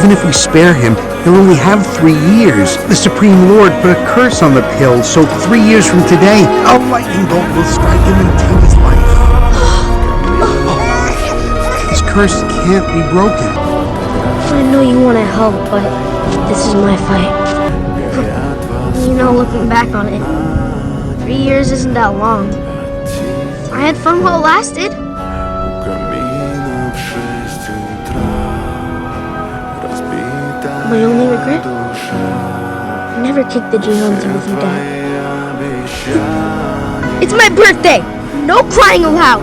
Even if we spare him, he'll only have 3 years. The Supreme Lord put a curse on the pill, so 3 years from today, a lightning bolt will strike him and take his life. This curse can't be broken. I know you want to help, but this is my fight. You know, looking back on it, 3 years isn't that long. I had fun while it lasted. My only regret? I never kicked the Jihones with you, Dad. It's my birthday! No crying allowed!